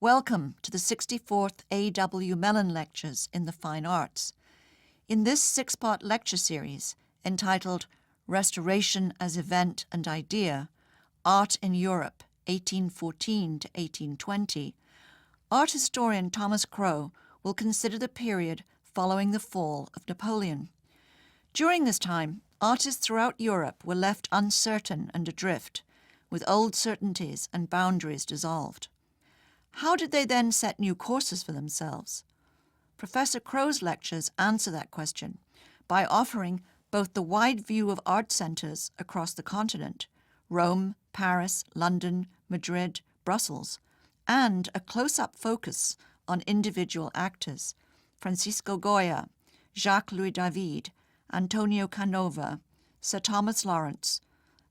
Welcome to the 64th A.W. Mellon Lectures in the Fine Arts. In this six-part lecture series, entitled Restoration as Event and Idea, Art in Europe, 1814 to 1820, art historian Thomas Crow will consider the period following the fall of Napoleon. During this time, artists throughout Europe were left uncertain and adrift, with old certainties and boundaries dissolved. How did they then set new courses for themselves? Professor Crow's lectures answer that question by offering both the wide view of art centres across the continent, Rome, Paris, London, Madrid, Brussels, and a close-up focus on individual actors, Francisco Goya, Jacques-Louis David, Antonio Canova, Sir Thomas Lawrence,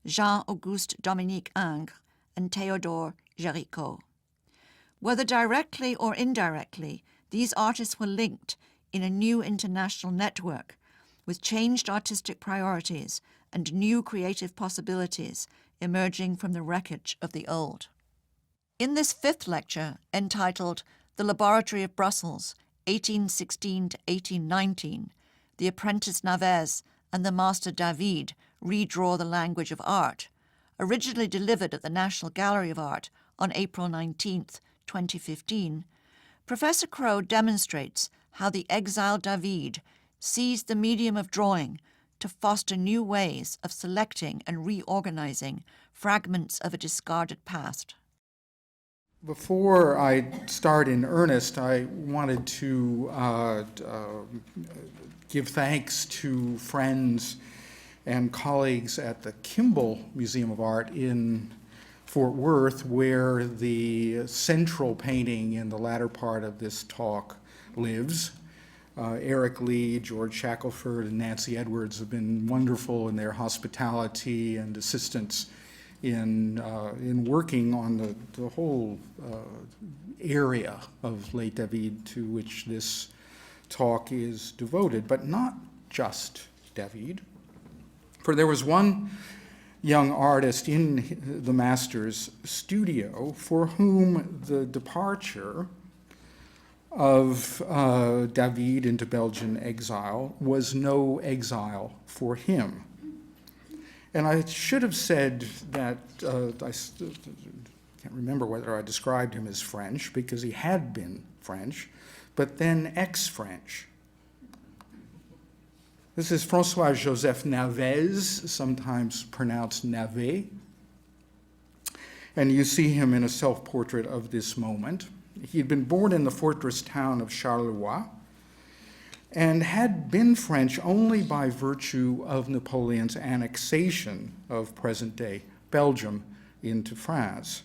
Jean-Auguste Dominique Ingres, and Théodore Géricault. Whether directly or indirectly, these artists were linked in a new international network with changed artistic priorities and new creative possibilities emerging from the wreckage of the old. In this fifth lecture, entitled The Laboratory of Brussels, 1816 to 1819, the apprentice Navès and the master David redraw the language of art, originally delivered at the National Gallery of Art on April 19th, 2015, Professor Crow demonstrates how the exiled David seized the medium of drawing to foster new ways of selecting and reorganizing fragments of a discarded past. Before I start in earnest, I wanted to give thanks to friends and colleagues at the Kimball Museum of Art in Fort Worth, where the central painting in the latter part of this talk lives. Eric Lee, George Shackelford, and Nancy Edwards have been wonderful in their hospitality and assistance in working on the whole area of late David to which this talk is devoted, but not just David. For there was one young artist in the master's studio for whom the departure of David into Belgian exile was no exile for him. And I should have said that I can't remember whether I described him as French, because he had been French, but then ex-French. This is François-Joseph Navès, sometimes pronounced Navet. And you see him in a self-portrait of this moment. He had been born in the fortress town of Charleroi and had been French only by virtue of Napoleon's annexation of present-day Belgium into France.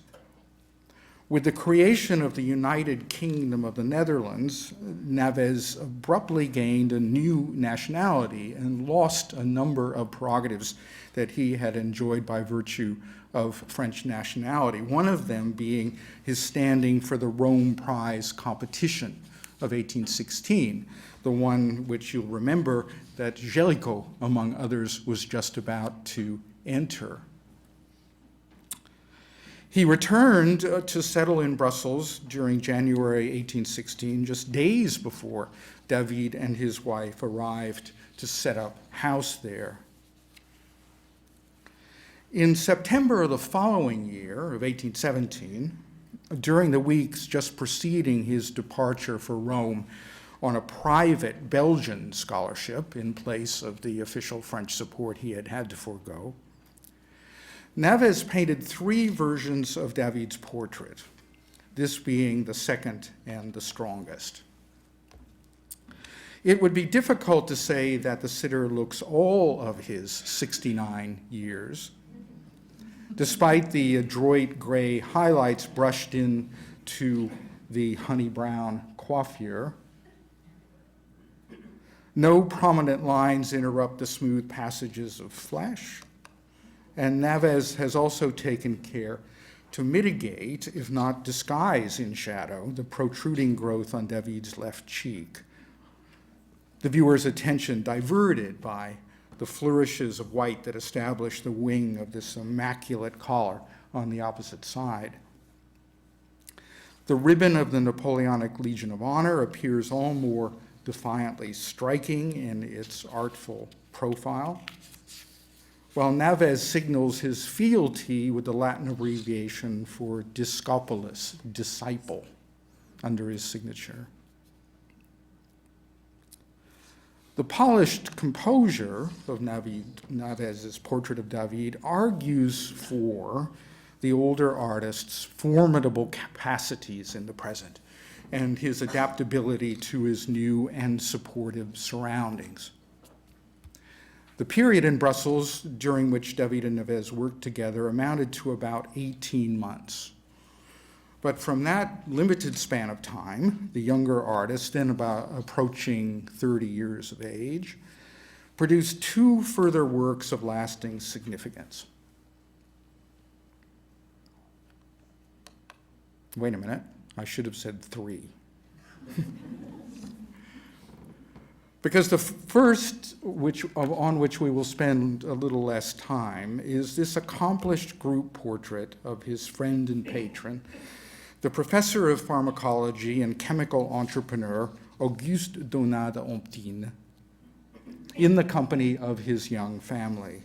With the creation of the United Kingdom of the Netherlands, Navès abruptly gained a new nationality and lost a number of prerogatives that he had enjoyed by virtue of French nationality, one of them being his standing for the Rome Prize competition of 1816, the one which you'll remember that Géricault, among others, was just about to enter. He returned to settle in Brussels during January 1816, just days before David and his wife arrived to set up house there. In September of the following year, of 1817, during the weeks just preceding his departure for Rome on a private Belgian scholarship in place of the official French support he had had to forego, Navès painted three versions of David's portrait, this being the second and the strongest. It would be difficult to say that the sitter looks all of his 69 years, despite the adroit gray highlights brushed in to the honey brown coiffure. No prominent lines interrupt the smooth passages of flesh, and Navès has also taken care to mitigate, if not disguise in shadow, the protruding growth on David's left cheek. The viewer's attention diverted by the flourishes of white that establish the wing of this immaculate collar on the opposite side. The ribbon of the Napoleonic Legion of Honor appears all more defiantly striking in its artful profile, while Navez signals his fealty with the Latin abbreviation for discipulus, disciple, under his signature. The polished composure of Navez's portrait of David argues for the older artist's formidable capacities in the present and his adaptability to his new and supportive surroundings. The period in Brussels during which David and Navez worked together amounted to about 18 months. But from that limited span of time, the younger artist, then about approaching 30 years of age, produced two further works of lasting significance. Wait a minute, I should have said three. Because the first, on which we will spend a little less time, is this accomplished group portrait of his friend and patron, the professor of pharmacology and chemical entrepreneur Auguste Donat d'Omptine, in the company of his young family.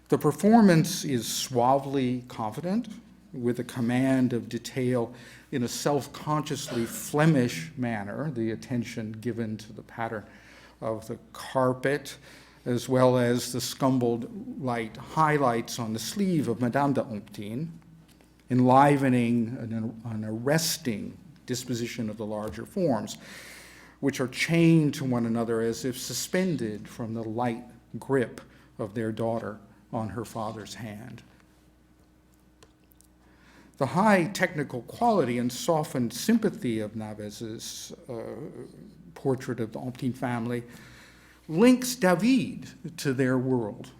The performance is suavely confident, with a command of detail in a self-consciously Flemish manner, the attention given to the pattern of the carpet, as well as the scumbled light highlights on the sleeve of Madame d'Omptine, enlivening an arresting disposition of the larger forms, which are chained to one another as if suspended from the light grip of their daughter on her father's hand. The high technical quality and softened sympathy of Navez's portrait of the Omptine family links David to their world.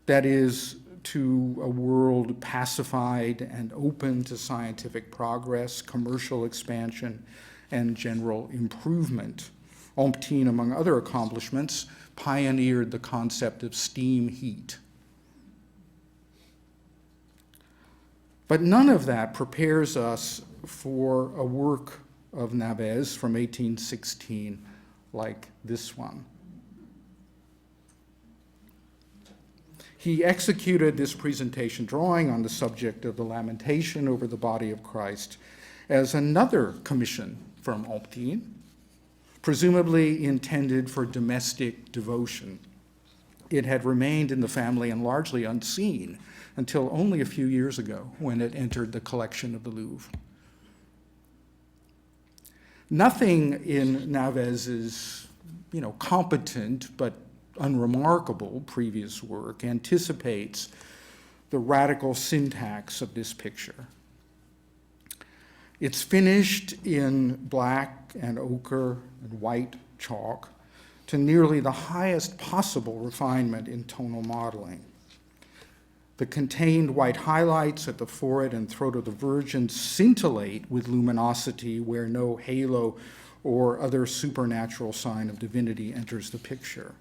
That is, to a world pacified and open to scientific progress, commercial expansion, and general improvement. Omptine, among other accomplishments, pioneered the concept of steam heat. But none of that prepares us for a work of Navez from 1816 like this one. He executed this presentation drawing on the subject of the lamentation over the body of Christ as another commission from Omptine, presumably intended for domestic devotion. It had remained in the family and largely unseen until only a few years ago when it entered the collection of the Louvre. Nothing in Navez's, competent but unremarkable previous work anticipates the radical syntax of this picture. It's finished in black and ochre and white chalk to nearly the highest possible refinement in tonal modeling. The contained white highlights at the forehead and throat of the Virgin scintillate with luminosity where no halo or other supernatural sign of divinity enters the picture.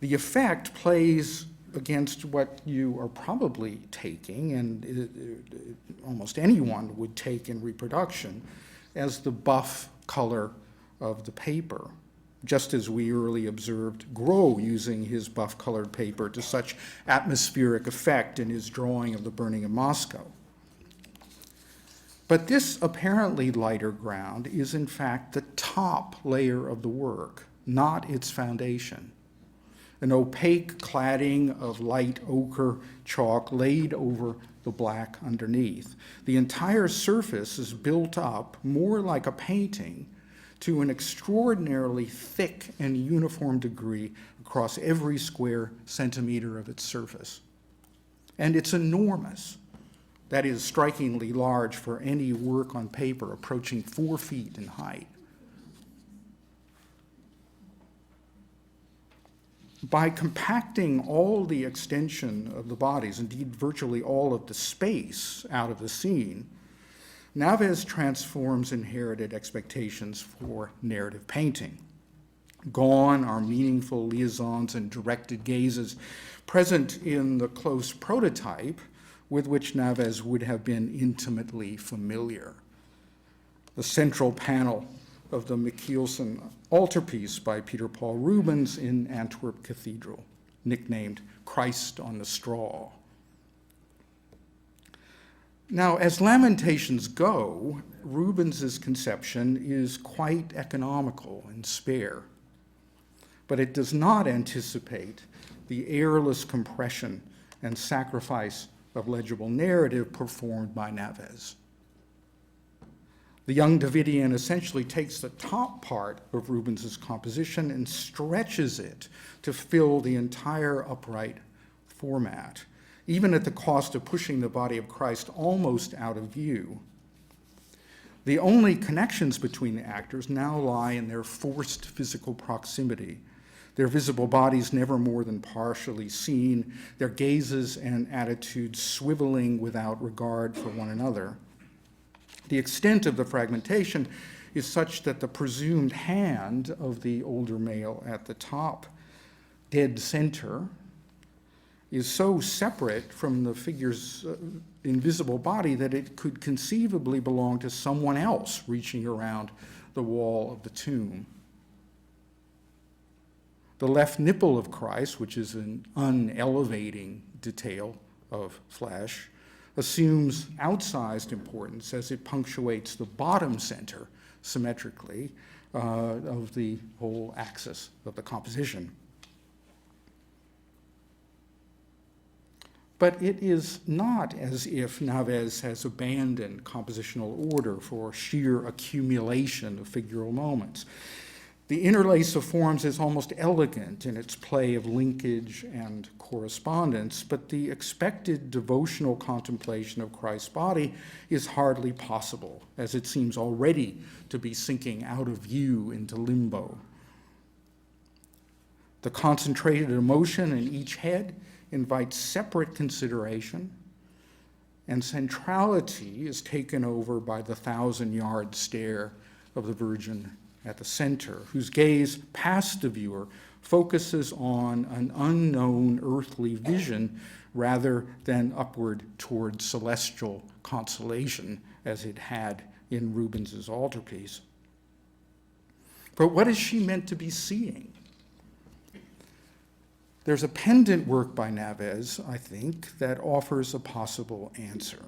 The effect plays against what you are probably taking, and almost anyone would take in reproduction, as the buff color of the paper, just as we early observed Gros using his buff-colored paper to such atmospheric effect in his drawing of the burning of Moscow. But this apparently lighter ground is in fact the top layer of the work, not its foundation. An opaque cladding of light ochre chalk laid over the black underneath. The entire surface is built up more like a painting to an extraordinarily thick and uniform degree across every square centimeter of its surface. And it's enormous. That is strikingly large for any work on paper approaching 4 feet in height. By compacting all the extension of the bodies, indeed virtually all of the space out of the scene, Navez transforms inherited expectations for narrative painting. Gone are meaningful liaisons and directed gazes present in the close prototype, with which Navez would have been intimately familiar. The central panel of the Michielsen altarpiece by Peter Paul Rubens in Antwerp Cathedral, nicknamed Christ on the Straw. Now, as Lamentations go, Rubens's conception is quite economical and spare, but it does not anticipate the airless compression and sacrifice of legible narrative performed by Navez. The young Davidian essentially takes the top part of Rubens's composition and stretches it to fill the entire upright format, even at the cost of pushing the body of Christ almost out of view. The only connections between the actors now lie in their forced physical proximity, their visible bodies never more than partially seen, their gazes and attitudes swiveling without regard for one another. The extent of the fragmentation is such that the presumed hand of the older male at the top, dead center, is so separate from the figure's invisible body that it could conceivably belong to someone else reaching around the wall of the tomb. The left nipple of Christ, which is an unelevating detail of flesh, assumes outsized importance as it punctuates the bottom center symmetrically of the whole axis of the composition. But it is not as if Navez has abandoned compositional order for sheer accumulation of figural moments. The interlace of forms is almost elegant in its play of linkage and correspondence, but the expected devotional contemplation of Christ's body is hardly possible, as it seems already to be sinking out of view into limbo. The concentrated emotion in each head invites separate consideration, and centrality is taken over by the 1,000-yard stare of the Virgin at the center, whose gaze past the viewer focuses on an unknown earthly vision rather than upward toward celestial consolation, as it had in Rubens's altarpiece. But what is she meant to be seeing? There's a pendant work by Navez, I think, that offers a possible answer.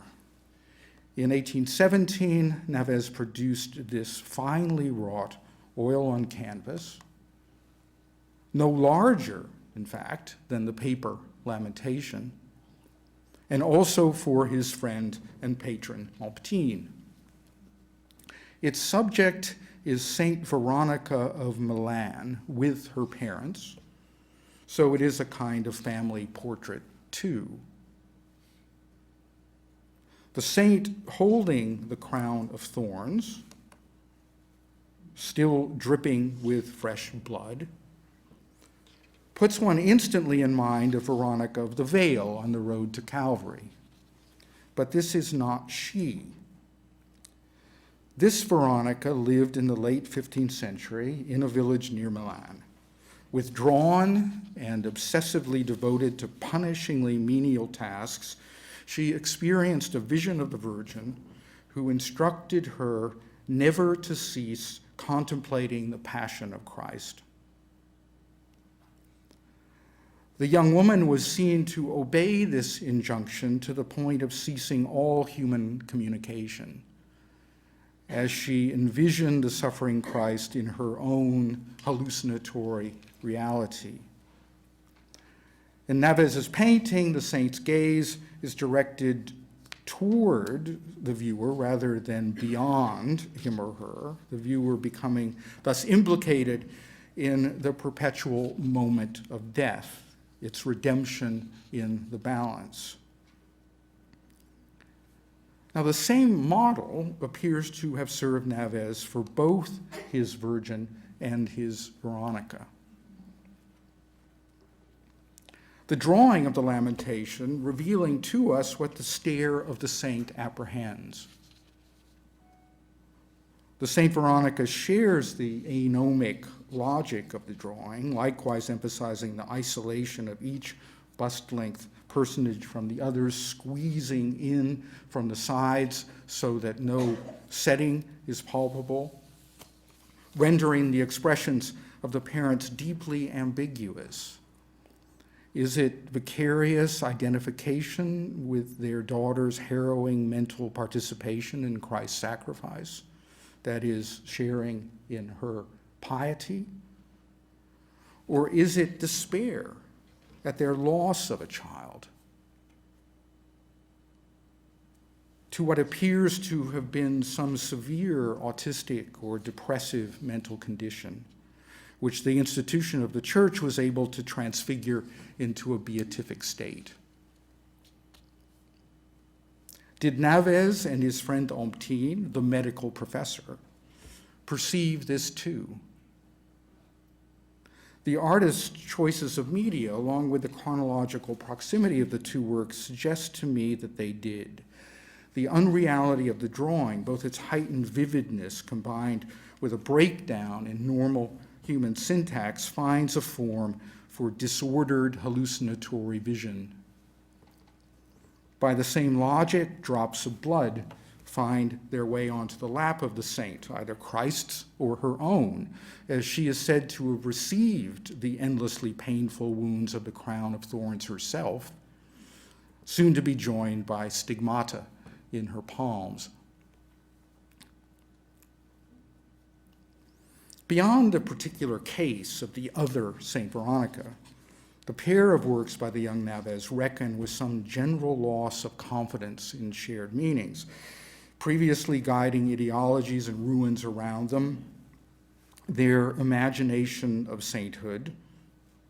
In 1817, Navez produced this finely wrought oil on canvas, no larger, in fact, than the paper Lamentation, and also for his friend and patron Alptine. Its subject is Saint Veronica of Milan with her parents, so it is a kind of family portrait too. The saint holding the crown of thorns, still dripping with fresh blood, puts one instantly in mind of Veronica of the Veil on the road to Calvary. But this is not she. This Veronica lived in the late 15th century in a village near Milan. Withdrawn and obsessively devoted to punishingly menial tasks, she experienced a vision of the Virgin who instructed her never to cease contemplating the passion of Christ. The young woman was seen to obey this injunction to the point of ceasing all human communication, as she envisioned the suffering Christ in her own hallucinatory reality. In Navez's painting, the saint's gaze is directed toward the viewer rather than beyond him or her, the viewer becoming thus implicated in the perpetual moment of death, its redemption in the balance. Now, the same model appears to have served Navez for both his Virgin and his Veronica. The drawing of the Lamentation revealing to us what the stare of the saint apprehends. The Saint Veronica shares the anomic logic of the drawing, likewise emphasizing the isolation of each bust-length personage from the others, squeezing in from the sides so that no setting is palpable, rendering the expressions of the parents deeply ambiguous. Is it vicarious identification with their daughter's harrowing mental participation in Christ's sacrifice, that is, sharing in her piety? Or is it despair at their loss of a child, to what appears to have been some severe autistic or depressive mental condition, which the institution of the church was able to transfigure into a beatific state? Did Navez and his friend Omptine, the medical professor, perceive this too? The artist's choices of media, along with the chronological proximity of the two works, suggest to me that they did. The unreality of the drawing, both its heightened vividness combined with a breakdown in normal human syntax, finds a form for disordered hallucinatory vision. By the same logic, drops of blood find their way onto the lap of the saint, either Christ's or her own, as she is said to have received the endlessly painful wounds of the crown of thorns herself, soon to be joined by stigmata in her palms. Beyond the particular case of the other St. Veronica, the pair of works by the young Navez reckon with some general loss of confidence in shared meanings, previously guiding ideologies and ruins around them. Their imagination of sainthood,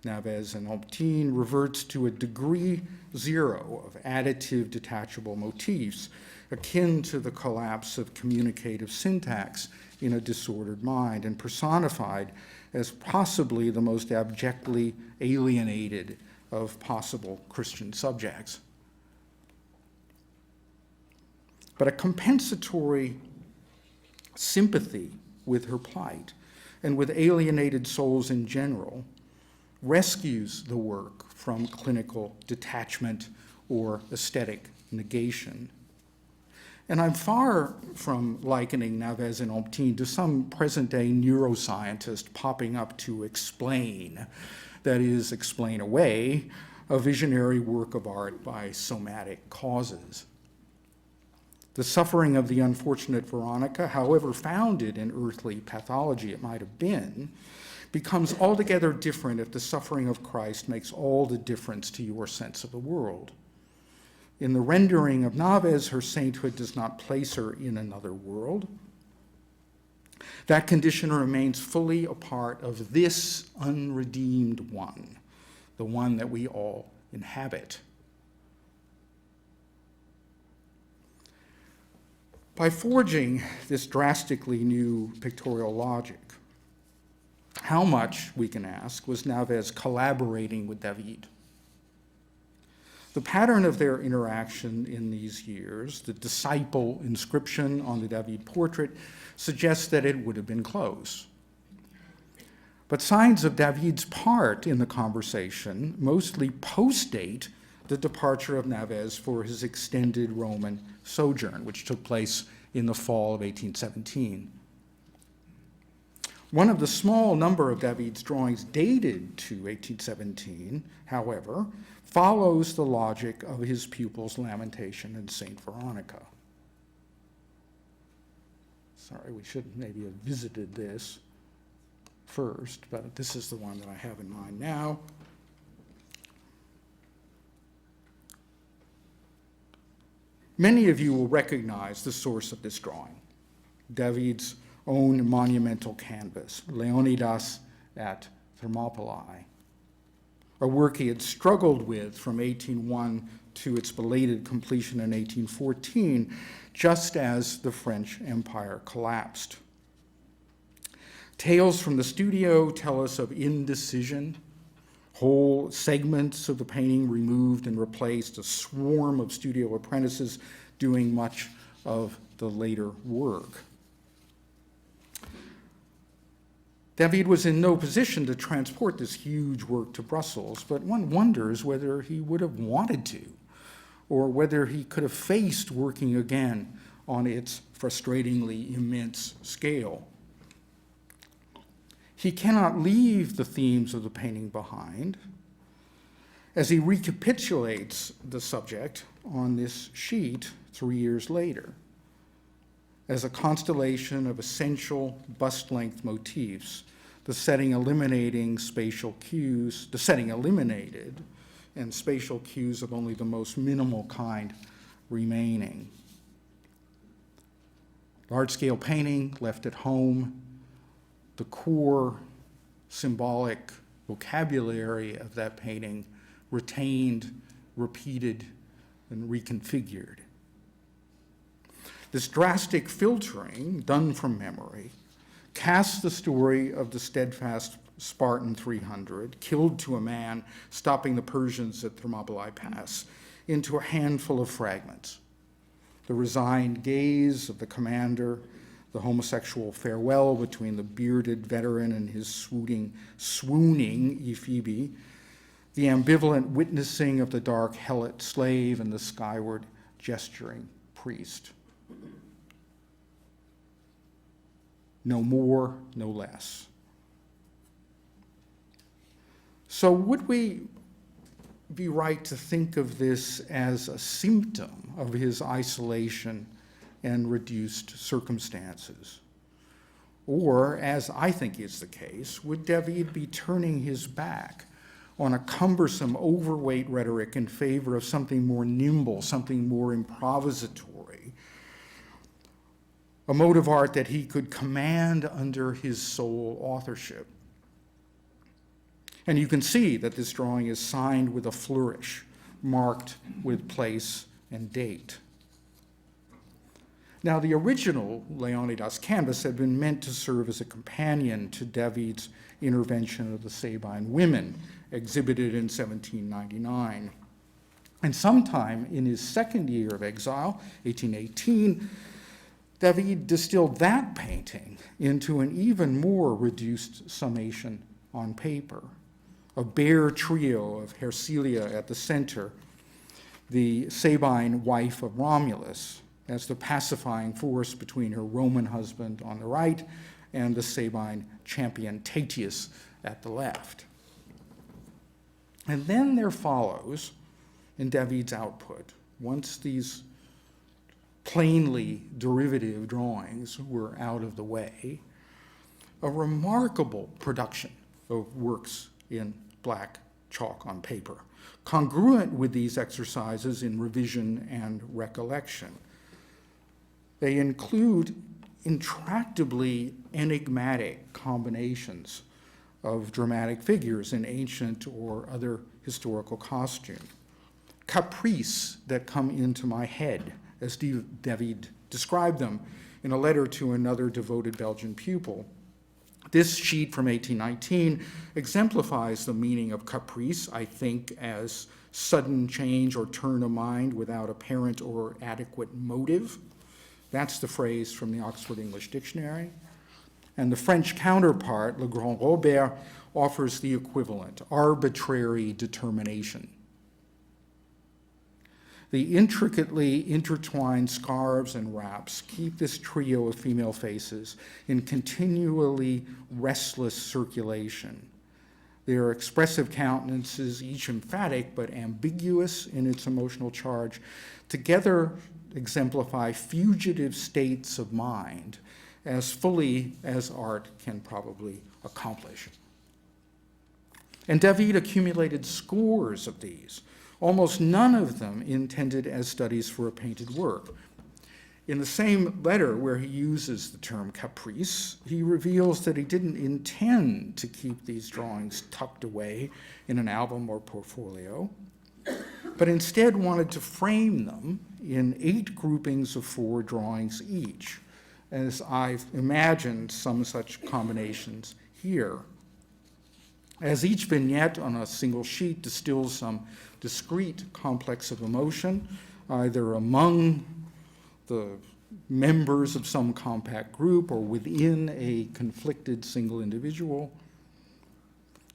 Navez and Omptine, reverts to a degree zero of additive detachable motifs, akin to the collapse of communicative syntax in a disordered mind, and personified as possibly the most abjectly alienated of possible Christian subjects. But a compensatory sympathy with her plight and with alienated souls in general rescues the work from clinical detachment or aesthetic negation. And I'm far from likening Navez and Omptine to some present-day neuroscientist popping up to explain, that is, explain away, a visionary work of art by somatic causes. The suffering of the unfortunate Veronica, however founded in earthly pathology it might have been, becomes altogether different if the suffering of Christ makes all the difference to your sense of the world. In the rendering of Navez, her sainthood does not place her in another world. That condition remains fully a part of this unredeemed one, the one that we all inhabit. By forging this drastically new pictorial logic, how much, we can ask, was Navez collaborating with David? The pattern of their interaction in these years, the disciple inscription on the David portrait, suggests that it would have been close. But signs of David's part in the conversation mostly postdate the departure of Navez for his extended Roman sojourn, which took place in the fall of 1817. One of the small number of David's drawings dated to 1817, however, follows the logic of his pupil's lamentation in St. Veronica. Sorry, we should maybe have visited this first, but this is the one that I have in mind now. Many of you will recognize the source of this drawing, David's own monumental canvas, Leonidas at Thermopylae, a work he had struggled with from 1801 to its belated completion in 1814, just as the French Empire collapsed. Tales from the studio tell us of indecision, whole segments of the painting removed and replaced, a swarm of studio apprentices doing much of the later work. David was in no position to transport this huge work to Brussels, but one wonders whether he would have wanted to, or whether he could have faced working again on its frustratingly immense scale. He cannot leave the themes of the painting behind as he recapitulates the subject on this sheet 3 years later as a constellation of essential bust-length motifs, the setting eliminated and spatial cues of only the most minimal kind remaining. Large-scale painting left at home, the core symbolic vocabulary of that painting retained, repeated, and reconfigured. This drastic filtering, done from memory, casts the story of the steadfast Spartan 300, killed to a man stopping the Persians at Thermopylae Pass, into a handful of fragments. The resigned gaze of the commander, the homosexual farewell between the bearded veteran and his swooning Ephebi, the ambivalent witnessing of the dark helot slave and the skyward gesturing priest. No more, no less. So would we be right to think of this as a symptom of his isolation and reduced circumstances? Or, as I think is the case, would David be turning his back on a cumbersome, overweight rhetoric in favor of something more nimble, something more improvisatory, a mode of art that he could command under his sole authorship? And you can see that this drawing is signed with a flourish, marked with place and date. Now, the original Leonidas canvas had been meant to serve as a companion to David's intervention of the Sabine women, exhibited in 1799. And sometime in his second year of exile, 1818, David distilled that painting into an even more reduced summation on paper. A bare trio of Hersilia at the center, the Sabine wife of Romulus, as the pacifying force between her Roman husband on the right and the Sabine champion Tatius at the left. And then there follows, in David's output, once these plainly derivative drawings were out of the way, a remarkable production of works in black chalk on paper, congruent with these exercises in revision and recollection. They include intractably enigmatic combinations of dramatic figures in ancient or other historical costume, caprices that come into my head, as David described them in a letter to another devoted Belgian pupil. This sheet from 1819 exemplifies the meaning of caprice, I think, as sudden change or turn of mind without apparent or adequate motive. That's the phrase from the Oxford English Dictionary. And the French counterpart, Le Grand Robert, offers the equivalent, arbitrary determination. The intricately intertwined scarves and wraps keep this trio of female faces in continually restless circulation. Their expressive countenances, each emphatic but ambiguous in its emotional charge, together exemplify fugitive states of mind as fully as art can probably accomplish. And David accumulated scores of these, almost none of them intended as studies for a painted work. In the same letter where he uses the term caprice, he reveals that he didn't intend to keep these drawings tucked away in an album or portfolio, but instead wanted to frame them in 8 groupings of 4 drawings each, as I've imagined some such combinations here. As each vignette on a single sheet distills some discrete complex of emotion, either among the members of some compact group or within a conflicted single individual.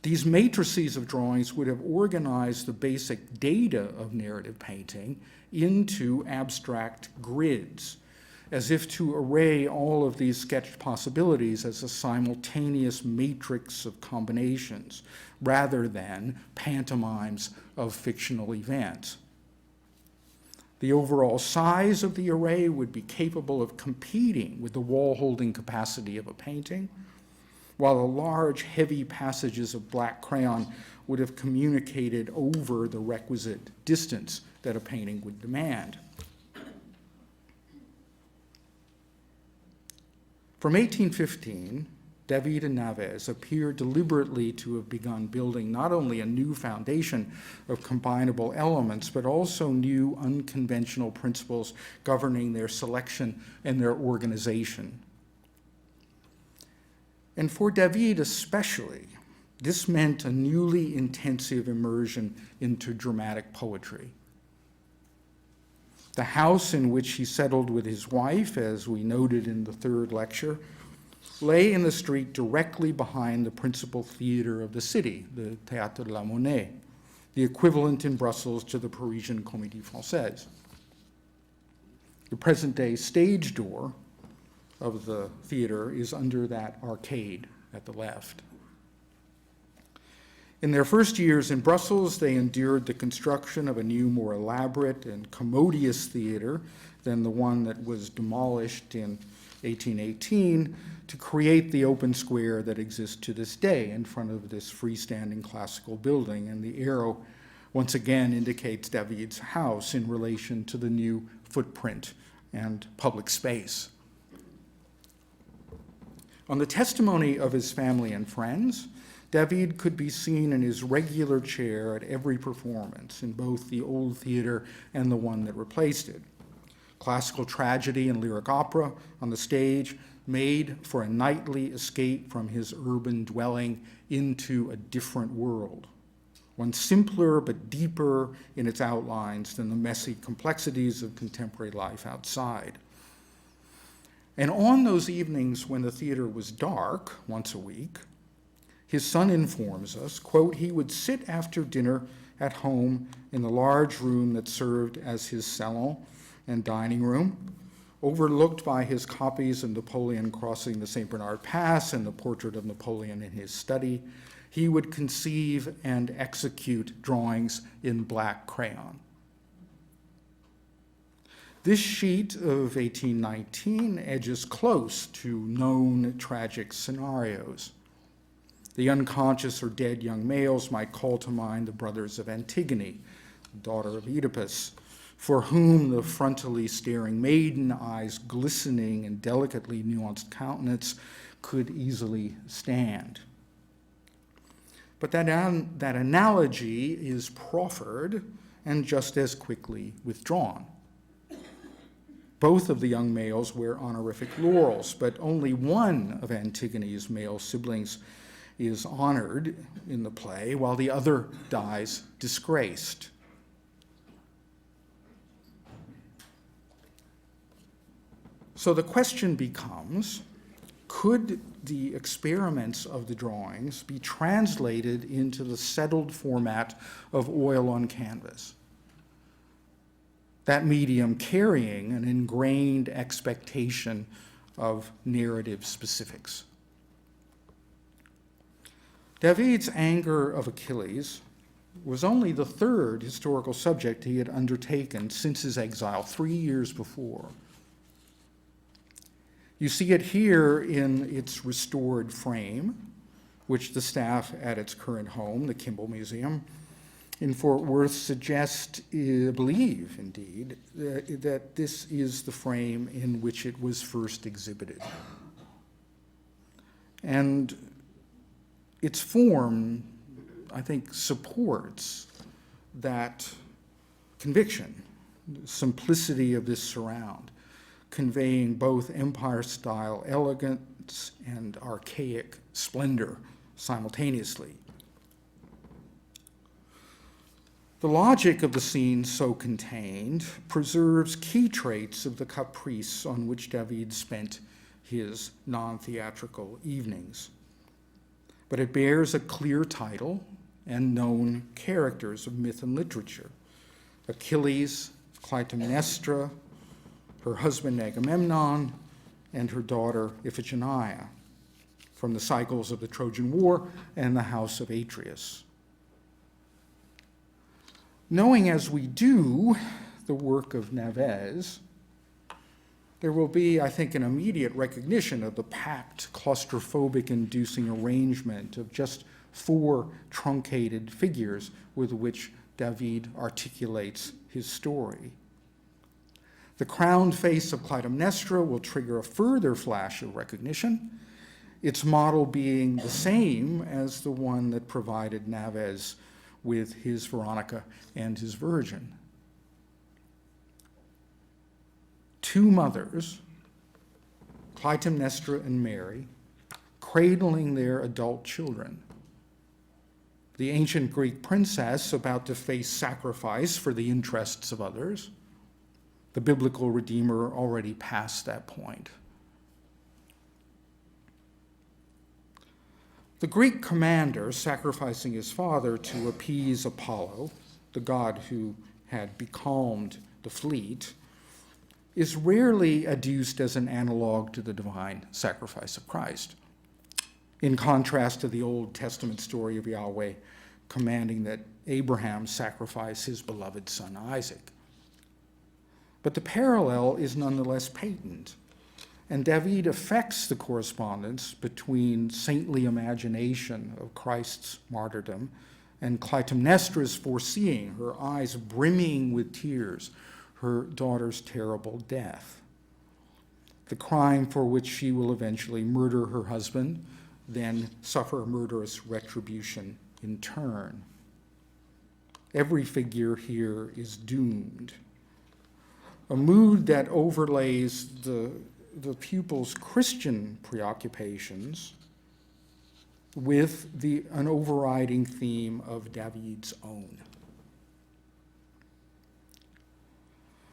These matrices of drawings would have organized the basic data of narrative painting into abstract grids, as if to array all of these sketched possibilities as a simultaneous matrix of combinations, rather than pantomimes of fictional events. The overall size of the array would be capable of competing with the wall-holding capacity of a painting, while the large, heavy passages of black crayon would have communicated over the requisite distance that a painting would demand. From 1815, David and Naves appear deliberately to have begun building not only a new foundation of combinable elements, but also new unconventional principles governing their selection and their organization. And for David especially, this meant a newly intensive immersion into dramatic poetry. The house in which he settled with his wife, as we noted in the third lecture, lay in the street directly behind the principal theater of the city, the Théâtre de la Monnaie, the equivalent in Brussels to the Parisian Comédie Française. The present-day stage door of the theater is under that arcade at the left. In their first years in Brussels, they endured the construction of a new, more elaborate and commodious theater than the one that was demolished in 1818 to create the open square that exists to this day in front of this freestanding classical building. And the arrow once again indicates David's house in relation to the new footprint and public space. On the testimony of his family and friends, David could be seen in his regular chair at every performance in both the old theater and the one that replaced it. Classical tragedy and lyric opera on the stage made for a nightly escape from his urban dwelling into a different world, one simpler but deeper in its outlines than the messy complexities of contemporary life outside. And on those evenings when the theater was dark, once a week, his son informs us, quote, he would sit after dinner at home in the large room that served as his salon and dining room, overlooked by his copies of Napoleon crossing the St. Bernard Pass and the portrait of Napoleon in his study. He would conceive and execute drawings in black crayon. This sheet of 1819 edges close to known tragic scenarios. The unconscious or dead young males might call to mind the brothers of Antigone, daughter of Oedipus, for whom the frontally staring maiden, eyes glistening and delicately nuanced countenance could easily stand. But that analogy is proffered and just as quickly withdrawn. Both of the young males wear honorific laurels, but only one of Antigone's male siblings is honored in the play, while the other dies disgraced. So the question becomes, could the experiments of the drawings be translated into the settled format of oil on canvas? That medium carrying an ingrained expectation of narrative specifics. David's Anger of Achilles was only the third historical subject he had undertaken since his exile 3 years before. You see it here in its restored frame, which the staff at its current home, the Kimball Museum in Fort Worth, believe indeed, that this is the frame in which it was first exhibited. And its form, I think, supports that conviction, the simplicity of this surround, conveying both empire-style elegance and archaic splendor simultaneously. The logic of the scene so contained preserves key traits of the caprice on which David spent his non-theatrical evenings. But it bears a clear title and known characters of myth and literature: Achilles, Clytemnestra, her husband Agamemnon, and her daughter Iphigenia, from the cycles of the Trojan War and the House of Atreus. Knowing as we do the work of Naves, there will be, I think, an immediate recognition of the packed, claustrophobic-inducing arrangement of just 4 truncated figures with which David articulates his story. The crowned face of Clytemnestra will trigger a further flash of recognition, its model being the same as the one that provided Naves with his Veronica and his Virgin. 2 mothers, Clytemnestra and Mary, cradling their adult children. The ancient Greek princess about to face sacrifice for the interests of others. The biblical Redeemer already past that point. The Greek commander sacrificing his father to appease Apollo, the god who had becalmed the fleet, is rarely adduced as an analog to the divine sacrifice of Christ, in contrast to the Old Testament story of Yahweh commanding that Abraham sacrifice his beloved son Isaac. But the parallel is nonetheless patent, and David affects the correspondence between saintly imagination of Christ's martyrdom and Clytemnestra's foreseeing, her eyes brimming with tears, her daughter's terrible death, the crime for which she will eventually murder her husband, then suffer murderous retribution in turn. Every figure here is doomed. A mood that overlays the pupil's Christian preoccupations with an overriding theme of David's own.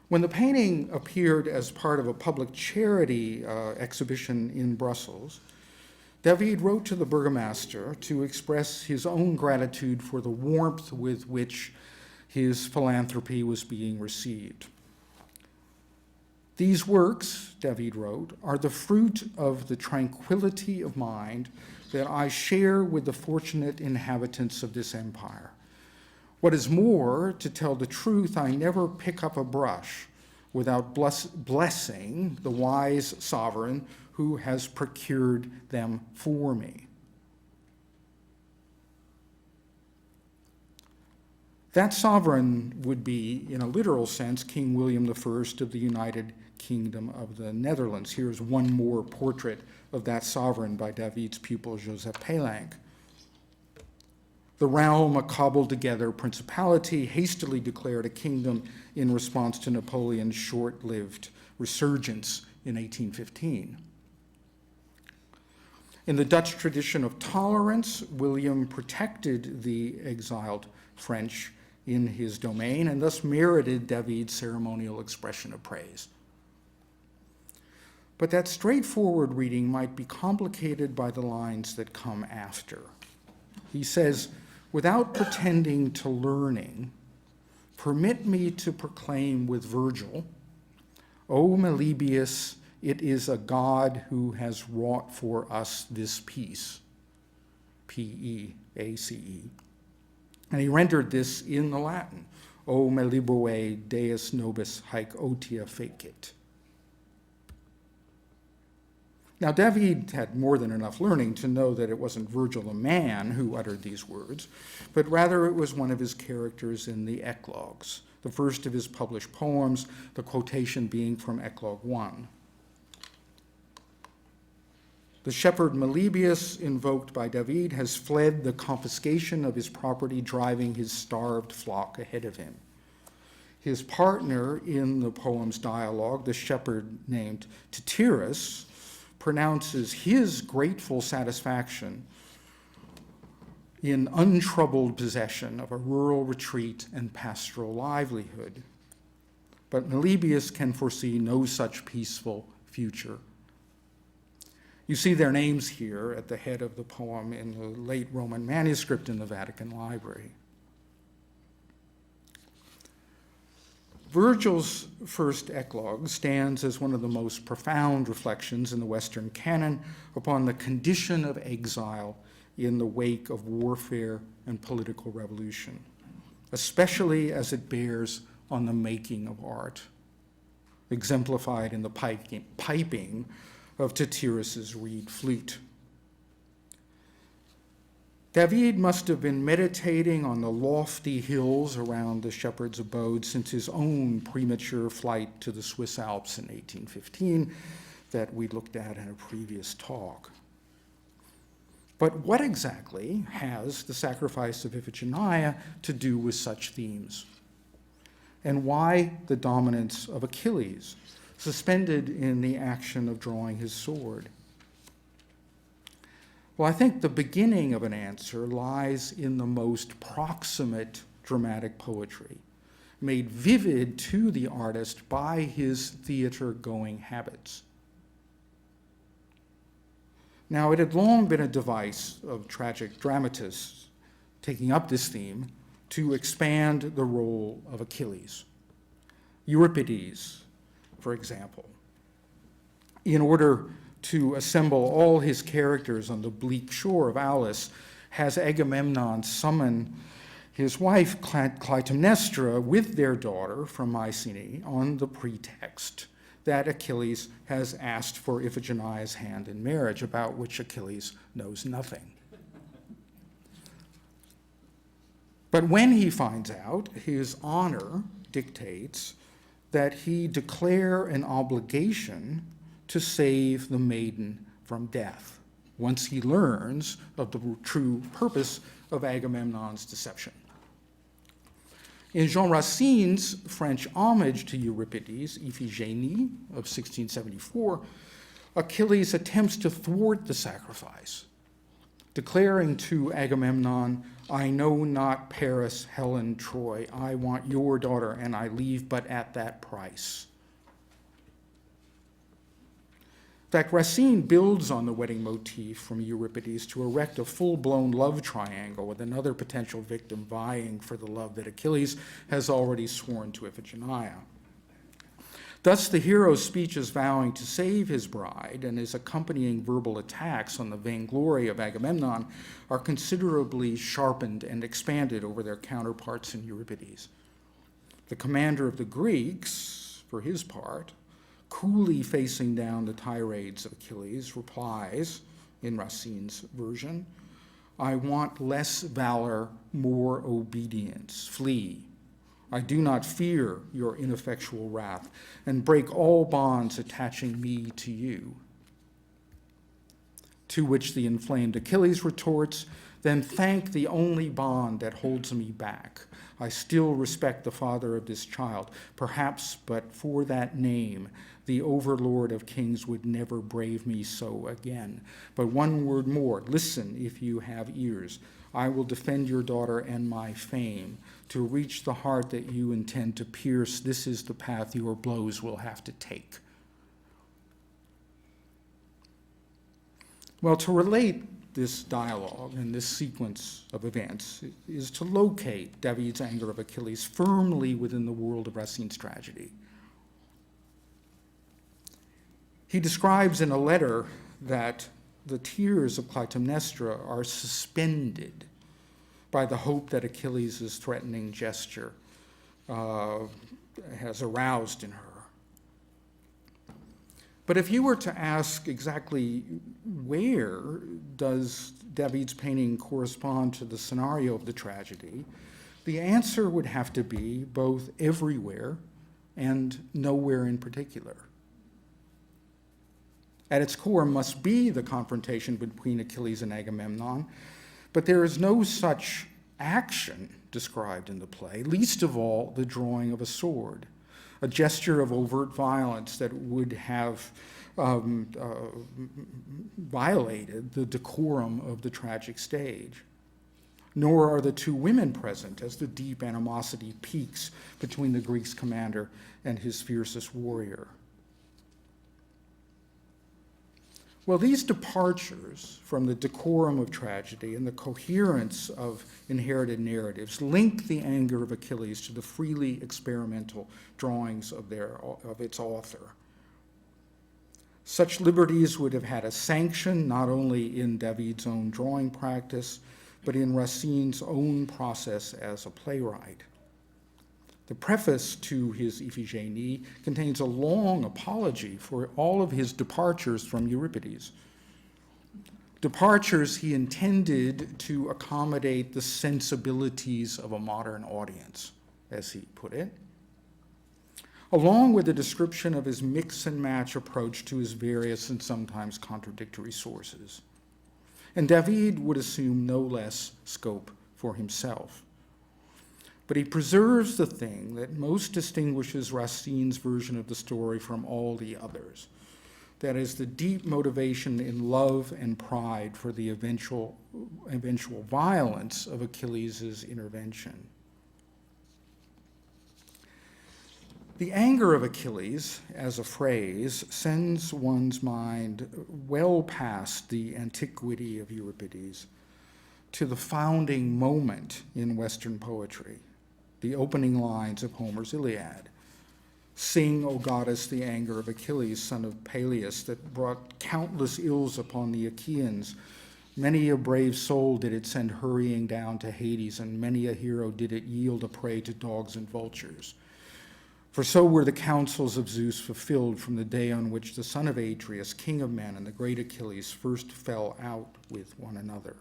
When the painting appeared as part of a public charity exhibition in Brussels, David wrote to the burgomaster to express his own gratitude for the warmth with which his philanthropy was being received. These works, David wrote, are the fruit of the tranquility of mind that I share with the fortunate inhabitants of this empire. What is more, to tell the truth, I never pick up a brush without blessing the wise sovereign who has procured them for me. That sovereign would be, in a literal sense, King William I of the United Kingdom of the Netherlands. Here's one more portrait of that sovereign by David's pupil, Joseph Palank. The realm, a cobbled-together principality, hastily declared a kingdom in response to Napoleon's short-lived resurgence in 1815. In the Dutch tradition of tolerance, William protected the exiled French in his domain and thus merited David's ceremonial expression of praise. But that straightforward reading might be complicated by the lines that come after. He says, without pretending to learning, permit me to proclaim with Virgil, O Meliboeus, it is a God who has wrought for us this peace, P-E-A-C-E. And he rendered this in the Latin, O Meliboe Deus nobis haec otia fecit. Now, David had more than enough learning to know that it wasn't Virgil the man who uttered these words, but rather it was one of his characters in the Eclogues, the first of his published poems, the quotation being from Eclogue 1. The shepherd Meliboeus, invoked by David, has fled the confiscation of his property, driving his starved flock ahead of him. His partner in the poem's dialogue, the shepherd named Tityrus, pronounces his grateful satisfaction in untroubled possession of a rural retreat and pastoral livelihood. But Meliboeus can foresee no such peaceful future. You see their names here at the head of the poem in the late Roman manuscript in the Vatican Library. Virgil's first eclogue stands as one of the most profound reflections in the Western canon upon the condition of exile in the wake of warfare and political revolution, especially as it bears on the making of art, exemplified in the piping of Tityrus's reed flute. David must have been meditating on the lofty hills around the shepherd's abode since his own premature flight to the Swiss Alps in 1815 that we looked at in a previous talk. But what exactly has the sacrifice of Iphigenia to do with such themes? And why the dominance of Achilles, suspended in the action of drawing his sword? Well, I think the beginning of an answer lies in the most proximate dramatic poetry, made vivid to the artist by his theater-going habits. Now, it had long been a device of tragic dramatists taking up this theme to expand the role of Achilles. Euripides, for example, in order to assemble all his characters on the bleak shore of Aulis, has Agamemnon summon his wife Clytemnestra with their daughter from Mycenae on the pretext that Achilles has asked for Iphigenia's hand in marriage, about which Achilles knows nothing. But when he finds out, his honor dictates that he declare an obligation to save the maiden from death, once he learns of the true purpose of Agamemnon's deception. In Jean Racine's French homage to Euripides, Iphigénie of 1674, Achilles attempts to thwart the sacrifice, declaring to Agamemnon, "I know not Paris, Helen, Troy. I want your daughter, and I leave but at that price." In fact, Racine builds on the wedding motif from Euripides to erect a full-blown love triangle with another potential victim vying for the love that Achilles has already sworn to Iphigenia. Thus, the hero's speeches vowing to save his bride and his accompanying verbal attacks on the vainglory of Agamemnon are considerably sharpened and expanded over their counterparts in Euripides. The commander of the Greeks, for his part, coolly facing down the tirades of Achilles, replies, in Racine's version, "I want less valor, more obedience. Flee. I do not fear your ineffectual wrath, and break all bonds attaching me to you." To which the inflamed Achilles retorts, "Then thank the only bond that holds me back. I still respect the father of this child. Perhaps, but for that name, the overlord of kings would never brave me so again. But one word more, listen if you have ears. I will defend your daughter and my fame. To reach the heart that you intend to pierce, this is the path your blows will have to take." Well, to relate this dialogue and this sequence of events is to locate David's anger of Achilles firmly within the world of Racine's tragedy. He describes in a letter that the tears of Clytemnestra are suspended by the hope that Achilles' threatening gesture has aroused in her. But if you were to ask exactly where does David's painting correspond to the scenario of the tragedy, the answer would have to be both everywhere and nowhere in particular. At its core must be the confrontation between Achilles and Agamemnon, but there is no such action described in the play, least of all the drawing of a sword, a gesture of overt violence that would have violated the decorum of the tragic stage. nor are the two women present as the deep animosity peaks between the Greek's commander and his fiercest warrior. Well, these departures from the decorum of tragedy and the coherence of inherited narratives link the anger of Achilles to the freely experimental drawings of its author. Such liberties would have had a sanction not only in David's own drawing practice, but in Racine's own process as a playwright. The preface to his Iphigénie contains a long apology for all of his departures from Euripides. Departures he intended to accommodate the sensibilities of a modern audience, as he put it, along with a description of his mix and match approach to his various and sometimes contradictory sources. And David would assume no less scope for himself. But he preserves the thing that most distinguishes Racine's version of the story from all the others. That is the deep motivation in love and pride for the eventual violence of Achilles' intervention. The anger of Achilles, as a phrase, sends one's mind well past the antiquity of Euripides to the founding moment in Western poetry, the opening lines of Homer's Iliad. Sing, O goddess, the anger of Achilles, son of Peleus, that brought countless ills upon the Achaeans. Many a brave soul did it send hurrying down to Hades, and many a hero did it yield a prey to dogs and vultures. For so were the counsels of Zeus fulfilled from the day on which the son of Atreus, king of men, and the great Achilles first fell out with one another.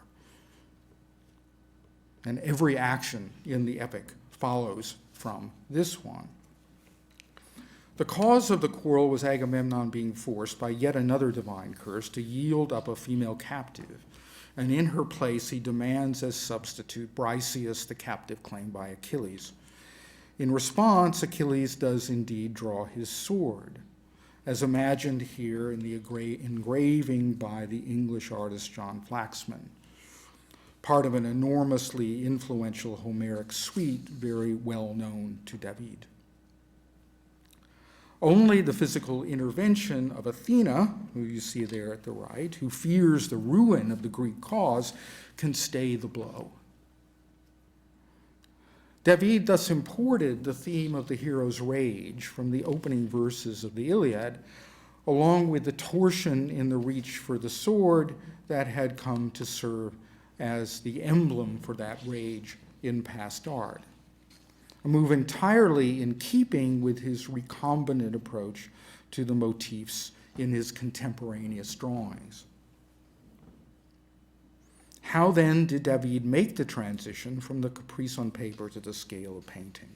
And every action in the epic follows from this one. The cause of the quarrel was Agamemnon being forced by yet another divine curse to yield up a female captive, and in her place he demands as substitute Briseis, the captive claimed by Achilles. In response, Achilles does indeed draw his sword, as imagined here in the engraving by the English artist John Flaxman, part of an enormously influential Homeric suite very well known to David. Only the physical intervention of Athena, who you see there at the right, who fears the ruin of the Greek cause, can stay the blow. David thus imported the theme of the hero's rage from the opening verses of the Iliad, along with the torsion in the reach for the sword that had come to serve as the emblem for that rage in past art. A move entirely in keeping with his recombinant approach to the motifs in his contemporaneous drawings. How then did David make the transition from the caprice on paper to the scale of painting?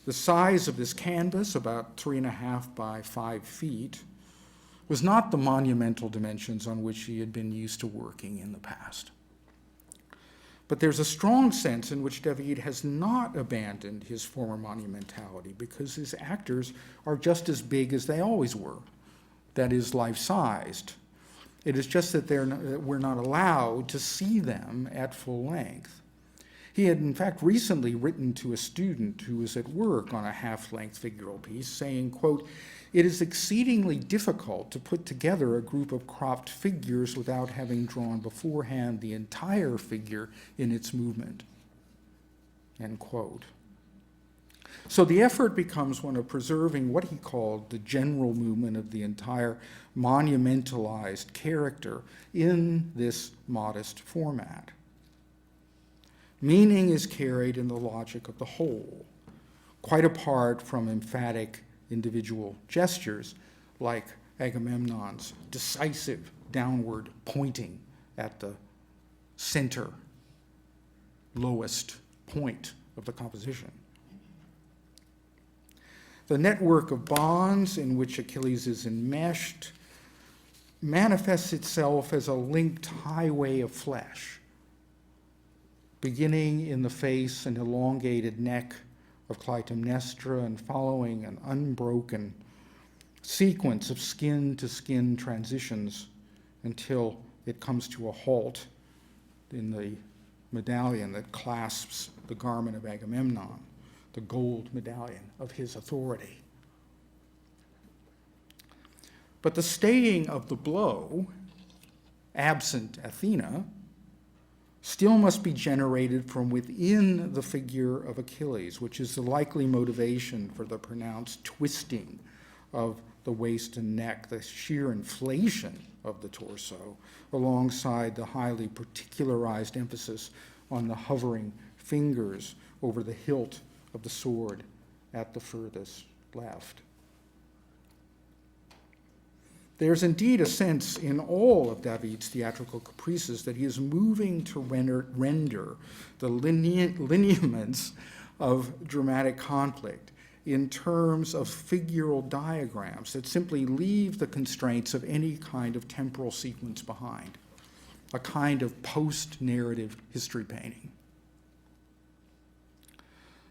The size of this canvas, about 3.5 by 5 feet, was not the monumental dimensions on which he had been used to working in the past. But there's a strong sense in which David has not abandoned his former monumentality, because his actors are just as big as they always were, that is, life-sized. It is just that we're not allowed to see them at full length. He had, in fact, recently written to a student who was at work on a half-length figural piece, saying, quote, "It is exceedingly difficult to put together a group of cropped figures without having drawn beforehand the entire figure in its movement," end quote. So the effort becomes one of preserving what he called the general movement of the entire monumentalized character in this modest format. Meaning is carried in the logic of the whole, quite apart from emphatic individual gestures like Agamemnon's decisive downward pointing at the center, lowest point of the composition. The network of bonds in which Achilles is enmeshed manifests itself as a linked highway of flesh, beginning in the face and elongated neck of Clytemnestra and following an unbroken sequence of skin-to-skin transitions until it comes to a halt in the medallion that clasps the garment of Agamemnon, the gold medallion of his authority. But the staying of the blow, absent Athena, still must be generated from within the figure of Achilles, which is the likely motivation for the pronounced twisting of the waist and neck, the sheer inflation of the torso, alongside the highly particularized emphasis on the hovering fingers over the hilt of the sword at the furthest left. There's indeed a sense in all of David's theatrical caprices that he is moving to render the lineaments of dramatic conflict in terms of figural diagrams that simply leave the constraints of any kind of temporal sequence behind, a kind of post-narrative history painting.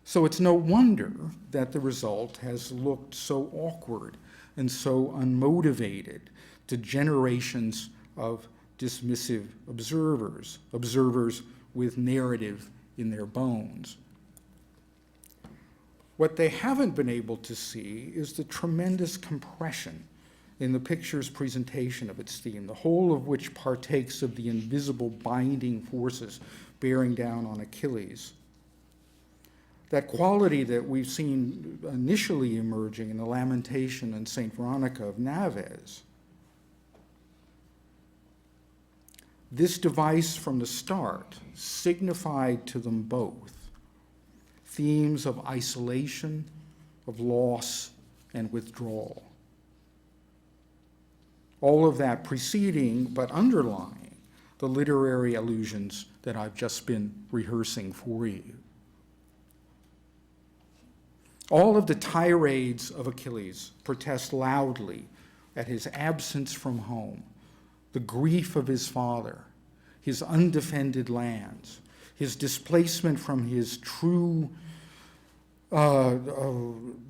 So it's no wonder that the result has looked so awkward and so unmotivated to generations of dismissive observers, observers with narrative in their bones. What they haven't been able to see is the tremendous compression in the picture's presentation of its theme, the whole of which partakes of the invisible binding forces bearing down on Achilles. That quality that we've seen initially emerging in the Lamentation and St. Veronica of Naves. This device from the start signified to them both themes of isolation, of loss, and withdrawal. All of that preceding but underlying the literary allusions that I've just been rehearsing for you. All of the tirades of Achilles protest loudly at his absence from home, the grief of his father, his undefended lands, his displacement from his true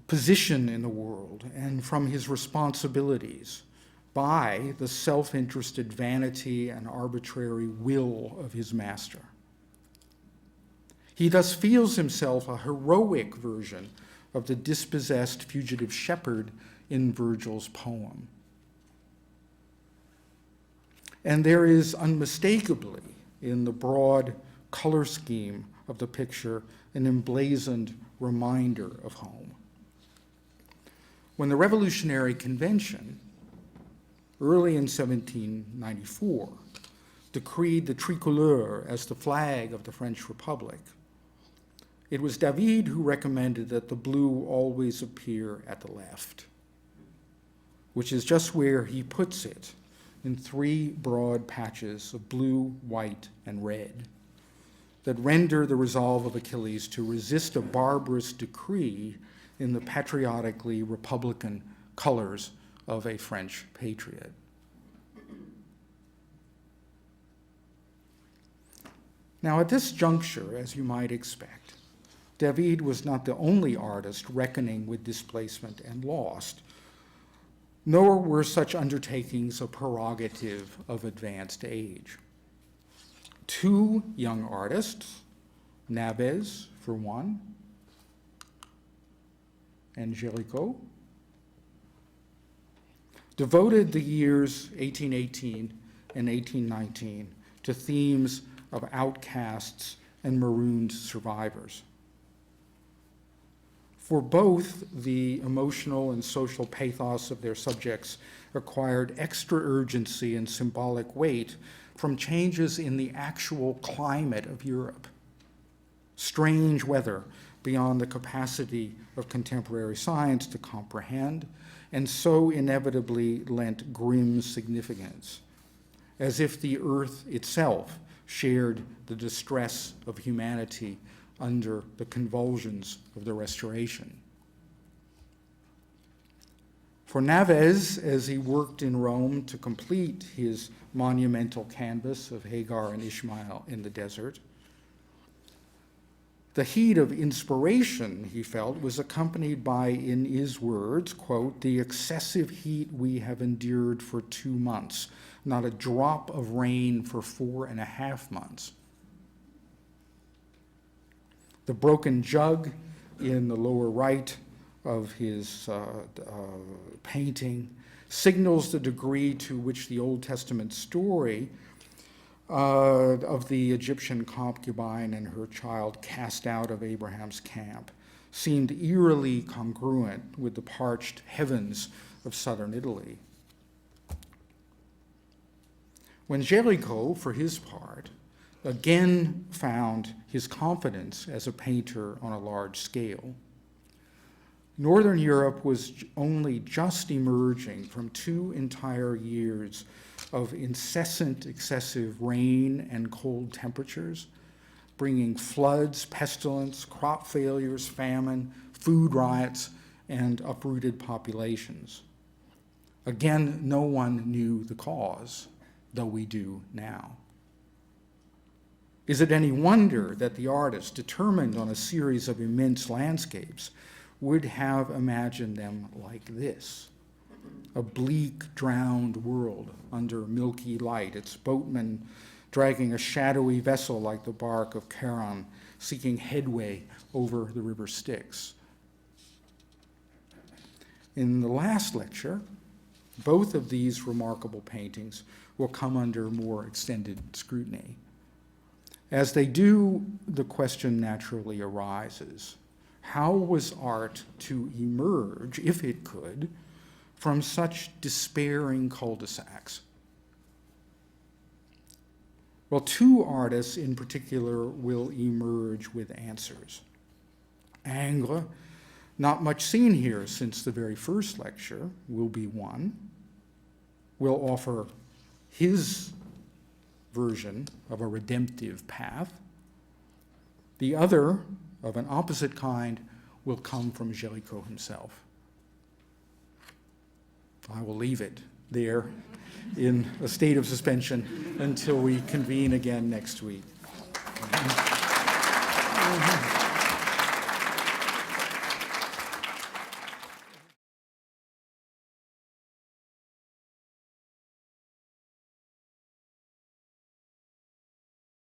position in the world and from his responsibilities by the self-interested vanity and arbitrary will of his master. He thus feels himself a heroic version of the dispossessed fugitive shepherd in Virgil's poem. And there is unmistakably in the broad color scheme of the picture an emblazoned reminder of home. When the Revolutionary Convention, early in 1794, decreed the tricolore as the flag of the French Republic, it was David who recommended that the blue always appear at the left, which is just where he puts it in three broad patches of blue, white, and red that render the resolve of Achilles to resist a barbarous decree in the patriotically republican colors of a French patriot. Now, at this juncture, as you might expect, David was not the only artist reckoning with displacement and loss, nor were such undertakings a prerogative of advanced age. Two young artists, Naves, for one, and Géricault, devoted the years 1818 and 1819 to themes of outcasts and marooned survivors. For both, the emotional and social pathos of their subjects acquired extra urgency and symbolic weight from changes in the actual climate of Europe. Strange weather beyond the capacity of contemporary science to comprehend, and so inevitably lent grim significance, as if the earth itself shared the distress of humanity under the convulsions of the Restoration. For Naves, as he worked in Rome to complete his monumental canvas of Hagar and Ishmael in the desert, the heat of inspiration, he felt, was accompanied by, in his words, quote, "the excessive heat we have endured for 2 months, not a drop of rain for 4.5 months." The broken jug in the lower right of his painting signals the degree to which the Old Testament story of the Egyptian concubine and her child cast out of Abraham's camp seemed eerily congruent with the parched heavens of southern Italy. When Géricault, for his part, again found his confidence as a painter on a large scale, Northern Europe was only just emerging from 2 entire years of incessant, excessive rain and cold temperatures, bringing floods, pestilence, crop failures, famine, food riots, and uprooted populations. Again, no one knew the cause, though we do now. Is it any wonder that the artist, determined on a series of immense landscapes, would have imagined them like this? A bleak, drowned world under milky light, its boatmen dragging a shadowy vessel like the bark of Charon, seeking headway over the river Styx. In the last lecture, both of these remarkable paintings will come under more extended scrutiny. As they do, the question naturally arises: how was art to emerge, if it could, from such despairing cul-de-sacs? Well, 2 artists in particular will emerge with answers. Ingres, not much seen here since the very first lecture, will be one. Will offer his version of a redemptive path. The other, of an opposite kind, will come from Géricault himself. I will leave it there in a state of suspension until we convene again next week.